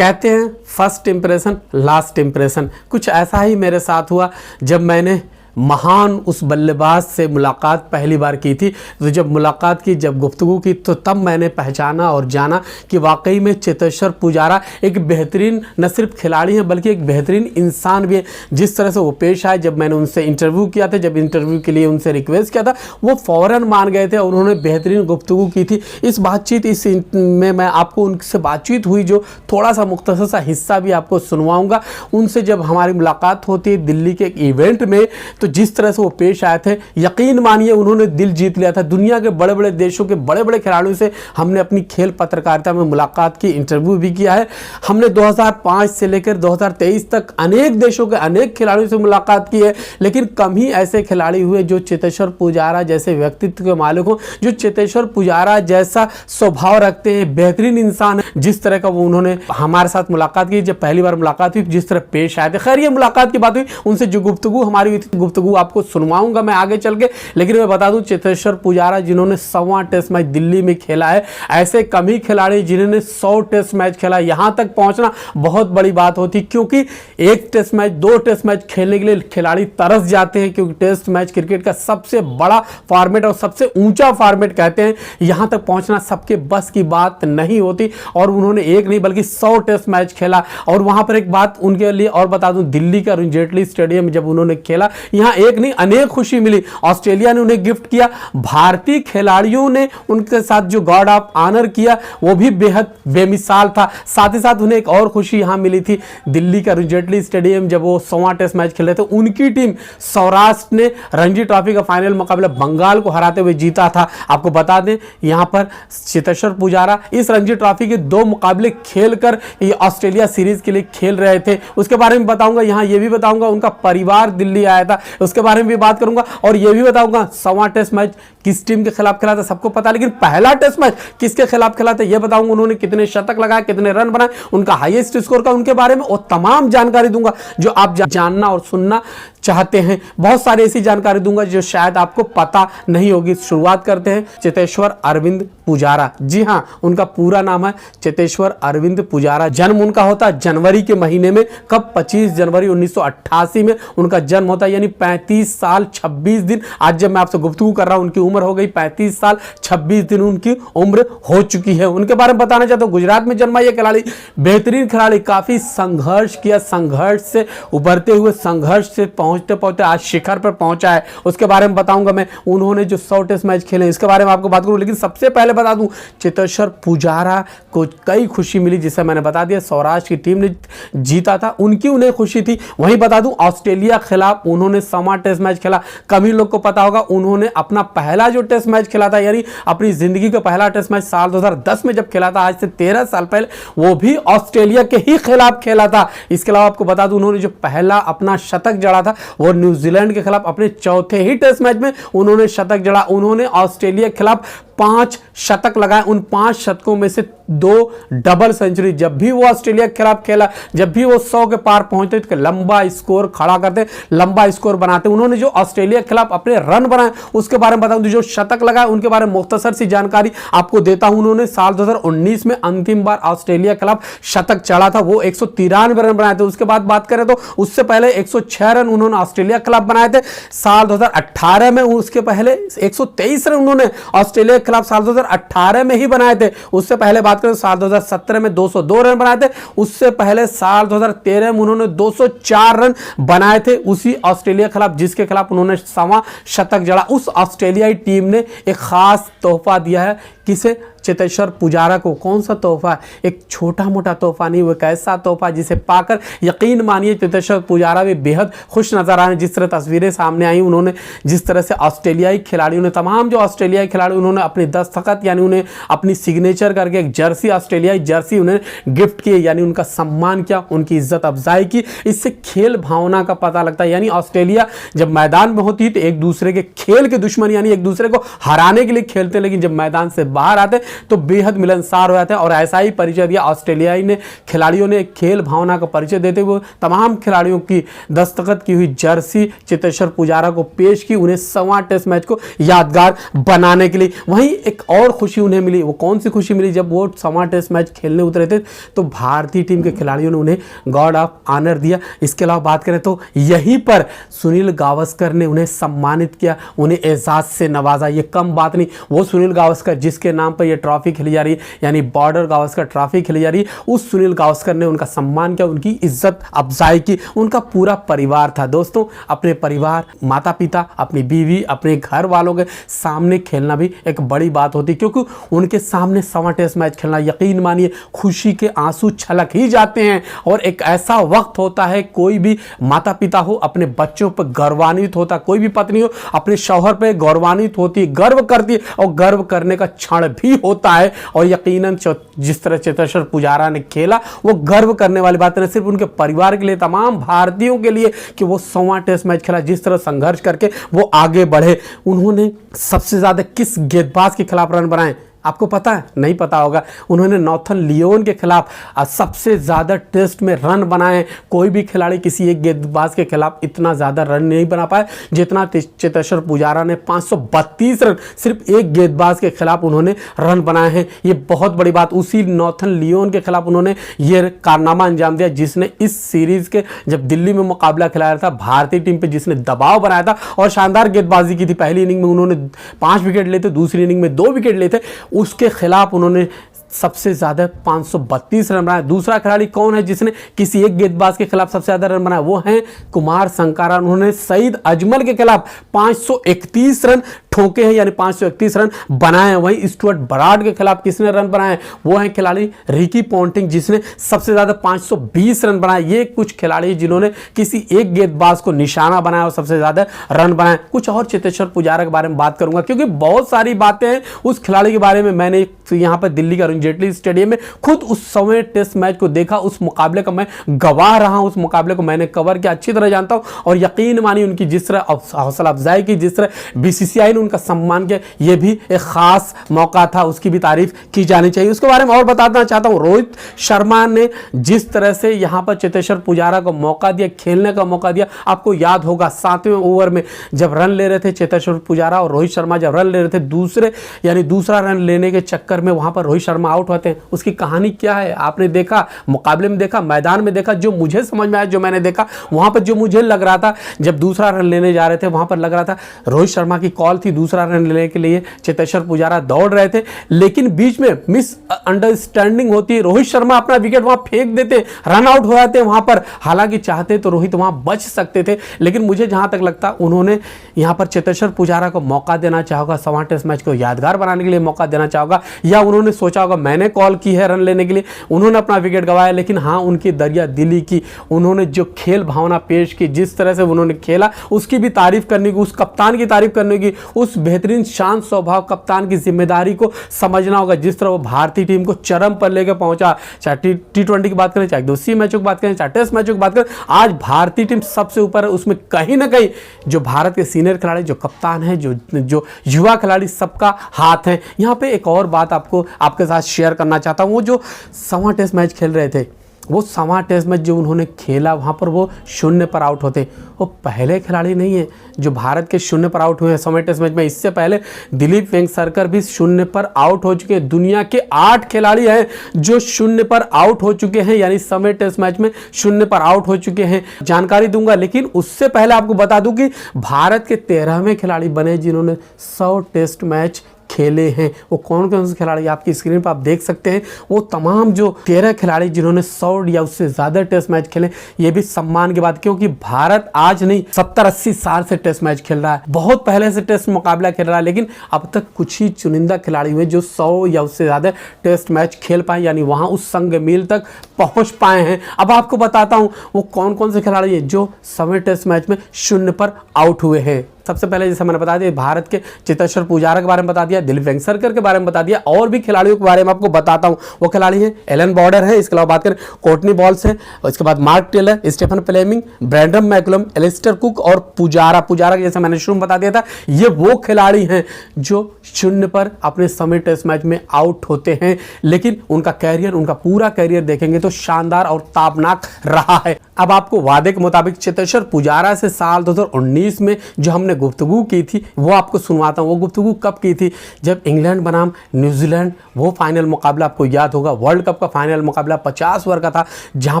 कहते हैं first impression last impression, कुछ ऐसा ही मेरे साथ हुआ जब मैंने महान उस बल्लेबाज से मुलाकात पहली बार की थी। तो जब मुलाकात की, जब गुफ्तगू की, तो तब मैंने पहचाना और जाना कि वाकई में चेतेश्वर पुजारा एक बेहतरीन न सिर्फ खिलाड़ी हैं बल्कि एक बेहतरीन इंसान भी है। जिस तरह से वो पेश आए, जब मैंने उनसे इंटरव्यू किया था, जब इंटरव्यू के लिए उनसे रिक्वेस्ट किया था, वो फ़ौरन मान गए थे और उन्होंने बेहतरीन गुफ्तगू की थी। इस में मैं आपको उनसे बातचीत हुई जो थोड़ा सा मुख्तसर सा हिस्सा भी आपको सुनवाऊँगा। उनसे जब हमारी मुलाकात होती है दिल्ली के एक इवेंट में, तो जिस तरह से वो पेश आए थे, यकीन मानिए उन्होंने दिल जीत लिया था। दुनिया के बड़े बड़े देशों के बड़े बड़े खिलाड़ियों से हमने अपनी खेल पत्रकारिता में मुलाकात की, इंटरव्यू भी किया है। हमने 2005 से लेकर 2023 तक अनेक देशों के अनेक खिलाड़ियों से मुलाकात की है, लेकिन कम ही ऐसे खिलाड़ी हुए जो चेतेश्वर पुजारा जैसे व्यक्तित्व के मालिक हो, जो चेतेश्वर पुजारा जैसा स्वभाव रखते हैं, बेहतरीन इंसान है। जिस तरह का वो उन्होंने हमारे साथ मुलाकात की, जब पहली बार मुलाकात हुई, जिस तरह पेश आए थे। खैर, ये मुलाकात की बात हुई, उनसे जो गुफ्तगू हमारी हुई थी, गुफ्तगू आपको सुनवाऊंगा मैं आगे चल के। लेकिन मैं बता दूं, चेतेश्वर पुजारा जिन्होंने 100वां टेस्ट मैच दिल्ली में खेला है, ऐसे कम ही खिलाड़ी जिन्होंने 100 टेस्ट मैच खेला, यहां तक पहुंचना बहुत बड़ी बात होती, क्योंकि एक टेस्ट मैच, 2 टेस्ट मैच खेलने के लिए खिलाड़ी तरस जाते हैं, क्योंकि टेस्ट मैच क्रिकेट का सबसे बड़ा फॉर्मेट और सबसे ऊंचा फॉर्मेट कहते हैं। यहां तक पहुंचना सबके बस की बात नहीं होती, और उन्होंने एक नहीं बल्कि 100 टेस्ट मैच खेला। और वहां पर एक बात उनके लिए और बता दूं, दिल्ली का अरुण जेटली स्टेडियम जब उन्होंने खेला, यहां एक नहीं अनेक खुशी मिली। ऑस्ट्रेलिया ने उन्हें गिफ्ट किया, भारतीय खिलाड़ियों ने उनके साथ जो गार्ड ऑफ ऑनर किया वो भी बेहद बेमिसाल था। साथ ही साथ उन्हें एक और खुशी यहां मिली थी, दिल्ली का अरुण जेटली स्टेडियम जब वो 100वां टेस्ट मैच खेले थे, उनकी टीम सौराष्ट्र ने रणजी ट्रॉफी का फाइनल मुकाबला बंगाल को हराते हुए जीता था। आपको बता दें, यहां पर चेतेश्वर पुजारा इस रणजी ट्रॉफी के 2 मुकाबले खेलकर ये ऑस्ट्रेलिया सीरीज के लिए खेल रहे थे। उसके बारे में बताऊंगा, यहां ये भी बताऊंगा उनका परिवार दिल्ली आया था, उसके बारे में भी बात करूंगा। और ये भी बताऊंगा 100वां टेस्ट मैच किस टीम के खिलाफ खेला था, सबको पता, लेकिन पहला टेस्ट मैच किसके खिलाफ खेला था ये बताऊंगा। उन्होंने कितने शतक लगाए, कितने रन बनाए, उनका हाईएस्ट स्कोर का, उनके बारे में और तमाम जानकारी दूंगा जो आप जानना और सुनना चाहते हैं। बहुत सारी ऐसी जानकारी दूंगा जो शायद आपको पता नहीं होगी। शुरुआत करते हैं चेतेश्वर अरविंद पुजारा। जी हां, उनका पूरा नाम है चेतेश्वर अरविंद पुजारा। जन्म उनका होता है जनवरी के महीने में। कब? 25 जनवरी 1988 में उनका जन्म होता है, यानी 35 साल 26 दिन। आज जब मैं आपसे गुफ्तगू कर रहा हूं, उनकी उम्र हो गई 35 साल 26 दिन उनकी उम्र हो चुकी है। उनके बारे में बताना चाहता हूं, गुजरात में जन्मा ये खिलाड़ी, बेहतरीन खिलाड़ी, काफी संघर्ष किया, संघर्ष से उभरते हुए, संघर्ष से पहुंचते पहुंचते आज शिखर पर पहुंचा है। उसके बारे में बताऊंगा मैं। उन्होंने जो 100 टेस्ट मैच खेले इसके बारे में आपको बात करूं, लेकिन सबसे पहले बता दूं, चेतेश्वर पुजारा को कई खुशी मिली, जिसे मैंने बता दिया सौराष्ट्र की टीम ने जीता था, उनकी उन्हें खुशी थी। वहीं बता दूं, ऑस्ट्रेलिया खिलाफ उन्होंने 100वां टेस्ट मैच खेला। कभी लोग को पता होगा, उन्होंने अपना पहला जो टेस्ट मैच खेला था, यानी अपनी जिंदगी का पहला टेस्ट मैच साल 2010 में जब खेला था, आज से 13 साल पहले, वो भी ऑस्ट्रेलिया के ही खिलाफ खेला था। इसके अलावा आपको बता दूं, उन्होंने जो पहला अपना शतक जड़ा था वो न्यूजीलैंड के खिलाफ अपने चौथे ही टेस्ट मैच में उन्होंने शतक जड़ा। उन्होंने ऑस्ट्रेलिया के खिलाफ 5 शतक लगाए, उन 5 शतकों में से 2 डबल सेंचुरी। जब भी वो ऑस्ट्रेलिया के खिलाफ खेला, जब भी वो 100 के पार पहुंचते तो लंबा स्कोर खड़ा करते, लंबा स्कोर बनाते। उन्होंने जो ऑस्ट्रेलिया के खिलाफ अपने रन बनाए उसके बारे में बताऊं, जो शतक लगाए उनके बारे में मुख्तसर सी जानकारी आपको देता हूं। उन्होंने साल 2019 में अंतिम बार ऑस्ट्रेलिया के खिलाफ शतक चढ़ा था, वो 193 रन बनाए थे। उसके बाद बात करें तो उससे पहले 106 रन उन्होंने ऑस्ट्रेलिया के खिलाफ बनाए थे साल 2018 में। उसके पहले 123 रन उन्होंने ऑस्ट्रेलिया के खिलाफ साल 2018 में ही बनाए थे। उससे पहले बात करें साल 2017 में 202 रन बनाए थे। उससे पहले साल 2013 में उन्होंने 204 रन बनाए थे उसी ऑस्ट्रेलिया के खिलाफ, जिसके खिलाफ उन्होंने 100वां शतक जड़ा। उस ऑस्ट्रेलियाई टीम ने एक खास तोहफा दिया है। किसे? चेतेश्वर पुजारा को। कौन सा तोहफा? एक छोटा मोटा तोहफा नहीं, वो एक ऐसा तोहफा जिसे पाकर यकीन मानिए चेतेश्वर पुजारा भी बेहद खुश नजर आ रहे हैं। जिस तरह तस्वीरें सामने आई, उन्होंने जिस तरह से ऑस्ट्रेलियाई खिलाड़ियों ने, तमाम जो ऑस्ट्रेलियाई खिलाड़ी, उन्होंने अपनी दस्तखत यानी उन्हें अपनी सिग्नेचर करके एक जर्सी, ऑस्ट्रेलियाई जर्सी उन्हें गिफ्ट किए, यानी उनका सम्मान किया, उनकी इज्जत अफजाई की। इससे खेल भावना का पता लगता है। यानी ऑस्ट्रेलिया जब मैदान में होती है तो एक दूसरे के खेल के दुश्मन, यानी एक दूसरे को हराने के लिए खेलते हैं, लेकिन जब मैदान से बाहर आते हैं तो बेहद मिलनसार हो जाते हैं। और ऐसा ही परिचय दिया ऑस्ट्रेलियाई ने खिलाड़ियों ने खेल भावना का परिचय देते हुए तमाम खिलाड़ियों की दस्तखत की हुई जर्सी चेतेश्वर पुजारा को पेश की, उन्हें 100वां टेस्ट मैच को यादगार बनाने के लिए। वहीं एक और खुशी उन्हें मिली, वो कौन सी खुशी मिली, जब वो 100वां टेस्ट मैच खेलने उतरे थे तो भारतीय टीम के खिलाड़ियों ने उन्हें गार्ड ऑफ ऑनर दिया। इसके अलावा बात करें तो यहीं पर सुनील गावस्कर ने उन्हें सम्मानित किया, उन्हें एजाज से नवाजा। ये कम बात नहीं, वो सुनील गावस्कर जिसके नाम पर यह ट्रॉफी खेली जा रही है, यानी बॉर्डर गावस्कर ट्रॉफी खेली जा रही है, उस सुनील गावस्कर ने उनका सम्मान किया, उनकी इज्जत अफजाई की। उनका पूरा परिवार था दोस्तों, अपने परिवार, माता पिता, अपनी बीवी, अपने घर वालों के सामने खेलना भी एक बड़ी बात होती, क्योंकि उनके सामने 100वां टेस्ट मैच खेलना, यकीन मानिए खुशी के आंसू छलक ही जाते हैं। और एक ऐसा वक्त होता है, कोई भी माता पिता हो अपने बच्चों पर गौरवान्वित होता, कोई भी पत्नी हो अपने शौहर पर गौरवान्वित होती, गर्व करती है, और गर्व करने का क्षण भी होता है। और यकीनन जिस तरह चेतेश्वर पुजारा ने खेला वो गर्व करने वाली बात है, सिर्फ उनके परिवार के लिए, तमाम भारतीयों के लिए कि वो 100वां टेस्ट मैच खेला, जिस तरह संघर्ष करके वो आगे बढ़े। उन्होंने सबसे ज्यादा किस गेंदबाज के खिलाफ रन बनाए आपको पता है? नहीं पता होगा। उन्होंने नॉर्थन लियोन के खिलाफ सबसे ज़्यादा टेस्ट में रन बनाए। कोई भी खिलाड़ी किसी एक गेंदबाज के खिलाफ इतना ज़्यादा रन नहीं बना पाया जितना चेतेश्वर पुजारा ने। 532 रन सिर्फ एक गेंदबाज के खिलाफ उन्होंने रन बनाए हैं, ये बहुत बड़ी बात। उसी नॉर्थन लियोन के खिलाफ उन्होंने ये कारनामा अंजाम दिया जिसने इस सीरीज़ के जब दिल्ली में मुकाबला खिलाया था भारतीय टीम पर, जिसने दबाव बनाया था और शानदार गेंदबाजी की थी। पहली इनिंग में उन्होंने 5 विकेट लिए थे, दूसरी इनिंग में 2 विकेट लिए थे, उसके खिलाफ उन्होंने सबसे ज्यादा 532 रन बनाए। दूसरा खिलाड़ी कौन है जिसने किसी एक गेंदबाज के खिलाफ सबसे ज्यादा रन बनाए? वो हैं कुमार संकारा। उन्होंने सईद अजमल के खिलाफ 531 रन ठोके हैं, यानी 531 रन बनाए हैं। वहीं स्टुअर्ट ब्राड के खिलाफ किसने रन बनाए? वो हैं खिलाड़ी रिकी पॉन्टिंग, जिसने सबसे ज्यादा 520 रन बनाए। ये कुछ खिलाड़ी जिन्होंने किसी एक गेंदबाज को निशाना बनाया और सबसे ज्यादा रन बनाए। कुछ और चेतेश्वर पुजारा के बारे में बात करूंगा, क्योंकि बहुत सारी बातें हैं उस खिलाड़ी के बारे में। मैंने यहां पर दिल्ली का जेटली स्टेडियम में खुद उस 100वें टेस्ट मैच को देखा, उस मुकाबले का मैं गवाह रहा हूं, उस मुकाबले को मैंने कवर किया, अच्छी तरह जानता हूं। और यकीन मानिए उनकी जिस तरह हौसला अफजाई की, जिस तरह बीसीसीआई ने उनका सम्मान किया, यह भी एक खास मौका था, उसकी भी तारीफ की जानी चाहिए। उसके बारे में और बताना चाहता हूं, रोहित शर्मा ने जिस तरह से यहां पर चेतेश्वर पुजारा को मौका दिया, खेलने का मौका दिया, आपको याद होगा 7वें ओवर में जब रन ले रहे थे चेतेश्वर पुजारा और रोहित शर्मा जब रन ले रहे थे, दूसरा रन लेने के चक्कर में वहां पर रोहित शर्मा आउट होते हैं। उसकी कहानी क्या है आपने देखा, मुकाबले में देखा, मैदान में देखा। जो मुझे समझ में आया, जो मैंने देखा, वहां पर जो मुझे लग रहा था, जब दूसरा रन लेने जा रहे थे वहां पर लग रहा था रोहित शर्मा की कॉल थी, दूसरा रन लेने के लिए चेतेश्वर पुजारा दौड़ रहे थे, लेकिन बीच में मिस अंडरस्टैंडिंग होती है, रोहित शर्मा अपना विकेट वहां फेंक देते, रन आउट हो जाते वहां पर। हालांकि चाहते तो रोहित वहां बच सकते थे, लेकिन मुझे जहां तक लगता उन्होंने यहां पर चेतेश्वर पुजारा को मौका देना चाहोगा, 100वां टेस्ट मैच को यादगार बनाने के लिए मौका देना चाहोगा, या उन्होंने सोचा होगा मैंने कॉल की है रन लेने के लिए, उन्होंने अपना विकेट गंवाया। लेकिन हाँ, उनकी दरिया दिली की, उन्होंने जो खेल भावना पेश की, जिस तरह से उन्होंने खेला, उसकी भी तारीफ करने की, उस कप्तान की तारीफ करने की, उस बेहतरीन शांत स्वभाव कप्तान की जिम्मेदारी को समझना होगा, जिस तरह वो भारतीय टीम को चरम पर लेकर पहुंचा। चाहे T20 की बात करें, चाहे दूसरी मैचों की बात करें, चाहे टेस्ट मैचों की बात करें, आज भारतीय टीम सबसे ऊपर है। उसमें कहीं ना कहीं जो भारत के सीनियर खिलाड़ी, जो कप्तान है, जो युवा खिलाड़ी, सबका हाथ है। यहाँ पे एक और बात आपके साथ शेयर करना चाहता हूँ। वो जो 100वां टेस्ट मैच खेल रहे थे, वो 100वां टेस्ट मैच जो उन्होंने खेला, वहाँ पर वो 0 पर आउट होते। वो पहले खिलाड़ी नहीं है जो भारत के 0 पर आउट हुए हैं 100वें टेस्ट मैच में। इससे पहले दिलीप वेंगसरकर भी 0 पर आउट हो चुके हैं। दुनिया के 8 खिलाड़ी हैं जो 0 पर आउट हो चुके हैं, यानी 100वें टेस्ट मैच में 0 पर आउट हो चुके हैं। जानकारी दूंगा, लेकिन उससे पहले आपको बता दूं कि भारत के 13वें खिलाड़ी बने जिन्होंने 100 टेस्ट मैच खेले हैं। वो कौन कौन से खिलाड़ी आपकी स्क्रीन पर आप देख सकते हैं। वो तमाम जो 13 खिलाड़ी जिन्होंने 100 या उससे ज़्यादा टेस्ट मैच खेले, ये भी सम्मान की बात, क्योंकि भारत आज नहीं 70-80 साल से टेस्ट मैच खेल रहा है, बहुत पहले से टेस्ट मुकाबला खेल रहा है, लेकिन अब तक कुछ ही चुनिंदा खिलाड़ी हुए जो 100 या उससे ज़्यादा टेस्ट मैच खेल पाए, यानी वहाँ उस संग मील तक पहुंच पाए हैं। अब आपको बताता हूं वो कौन कौन से खिलाड़ी हैं जो 7 टेस्ट मैच में 0 पर आउट हुए हैं। सबसे पहले जैसे मैंने बता दिया भारत के चेतेश्वर पुजारा के बारे में बता दिया, दिलीप वेंगसरकर के बारे में बता दिया, और भी खिलाड़ियों के बारे में आपको बताता हूं। वो खिलाड़ी हैं एलन बॉर्डर है, इसके अलावा बात करें कोर्टनी बॉल्स है, और इसके बाद Mark Taylor, Stephen Fleming, Brendon McCullum, Alastair Cook और पुजारा के जैसे मैंने शुरू में बता दिया था, ये वो खिलाड़ी हैं जो 0 पर अपने 7 टेस्ट मैच में आउट होते हैं। लेकिन उनका कैरियर, उनका पूरा कैरियर देखेंगे तो शानदार और ताबनाक रहा है। अब आपको वादे के मुताबिक चेतेश्वर पुजारा से साल 2019 में जो हमने गुफ्तगू की थी वो आपको सुनवाता हूं। वो गुफ्तगू कब की थी? जब इंग्लैंड बनाम न्यूजीलैंड वो फाइनल मुकाबला आपको याद होगा, वर्ल्ड कप का फाइनल मुकाबला 50 ओवर का था, जहां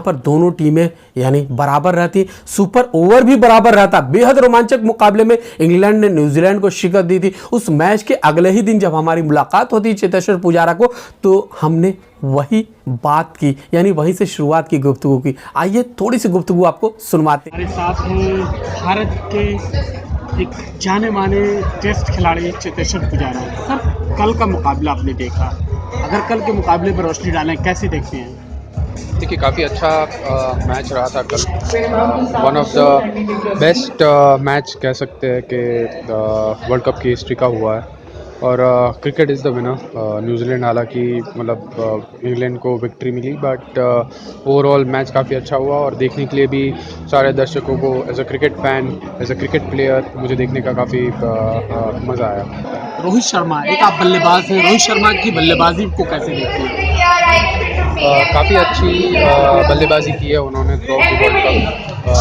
पर दोनों टीमें यानी बराबर रहती, सुपर ओवर भी बराबर रहता। बेहद रोमांचक मुकाबले में इंग्लैंड ने न्यूजीलैंड को शिकस्त दी थी। उस मैच के अगले ही दिन जब हमारी मुलाकात होती चेतेश्वर पुजारा को, तो हमने वही बात की, यानी वहीं से शुरुआत की गुफ्तगू की। आइए थोड़ी सी गुफ्तगू आपको सुनवाते हैं। हमारे साथ हैं भारत के एक जाने माने टेस्ट खिलाड़ी चेतेश्वर पुजारा। सर, कल का मुकाबला आपने देखा, अगर कल के मुकाबले पर रोशनी डालें कैसे देखते हैं? देखिए, काफ़ी अच्छा मैच रहा था कल। One of the best match कह सकते हैं कि वर्ल्ड कप की हिस्ट्री का हुआ है। और cricket is the winner. New Zealand हालांकि मतलब इंग्लैंड को विक्ट्री मिली, बट ओवरऑल मैच काफ़ी अच्छा हुआ और देखने के लिए भी सारे दर्शकों को as a cricket fan, as a cricket player मुझे देखने का काफ़ी मज़ा आया। रोहित शर्मा, एक आप बल्लेबाज हैं, रोहित शर्मा की बल्लेबाजी को कैसे देखते हैं? काफ़ी अच्छी बल्लेबाजी की है उन्होंने throughout the world cup.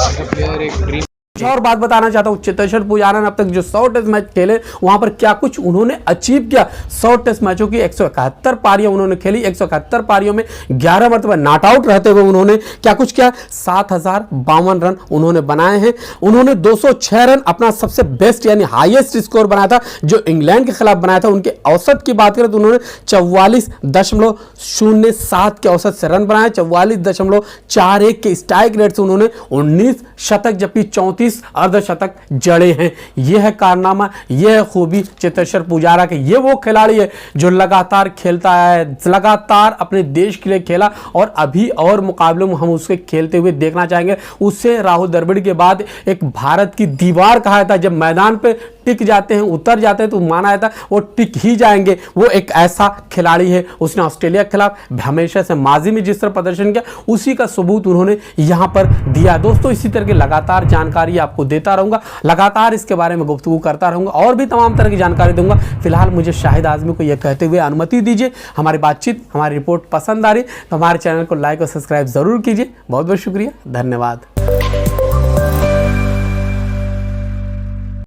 As a player एक ड्रीम। और बात बताना चाहता हूं, चेतेश्वर पुजारा ने अब तक जो 100 टेस्ट मैच खेले वहां पर क्या कुछ उन्होंने अचीव किया। 100 टेस्ट मैचों की 171 पारियां उन्होंने खेली, 171 पारियों में 11 मरतबा नॉट आउट रहते हुए उन्होंने क्या कुछ किया, 7052 रन उन्होंने बनाए हैं। उन्होंने 206 रन अपना सबसे बेस्ट यानी हाईएस्ट स्कोर बनाया था जो इंग्लैंड के खिलाफ बनाया था। उनके औसत की बात करें तो उन्होंने 44.07 के औसत से रन बनाए, 44.41 के स्ट्राइक रेट से उन्होंने 19 शतक जबकि 34 अर्धशतक जड़े हैं। यह है कारनामा, यह है खूबी चेतेश्वर पुजारा के। ये वो खिलाड़ी है जो लगातार खेलता है, लगातार अपने देश के लिए खेला और अभी और मुकाबलों में हम उसके खेलते हुए देखना चाहेंगे। उससे राहुल द्रविड़ के बाद एक भारत की दीवार कहा था, जब मैदान पे टिक जाते हैं, उतर जाते हैं तो माना जाता है वो टिक ही जाएंगे। वो एक ऐसा खिलाड़ी है। उसने ऑस्ट्रेलिया के खिलाफ हमेशा से माजी में जिस तरह प्रदर्शन किया उसी का सबूत उन्होंने यहां पर दिया। दोस्तों, इसी तरह की लगातार जानकारी आपको देता रहूंगा, लगातार इसके बारे में गुफ्तगू करता रहूंगा और भी तमाम तरह की जानकारी दूंगा। फिलहाल मुझे शाहिद आजमी को यह कहते हुए अनुमति दीजिए। हमारी बातचीत, हमारी रिपोर्ट पसंद आ रही तो हमारे चैनल को लाइक और सब्सक्राइब जरूर कीजिए। बहुत बहुत शुक्रिया, धन्यवाद।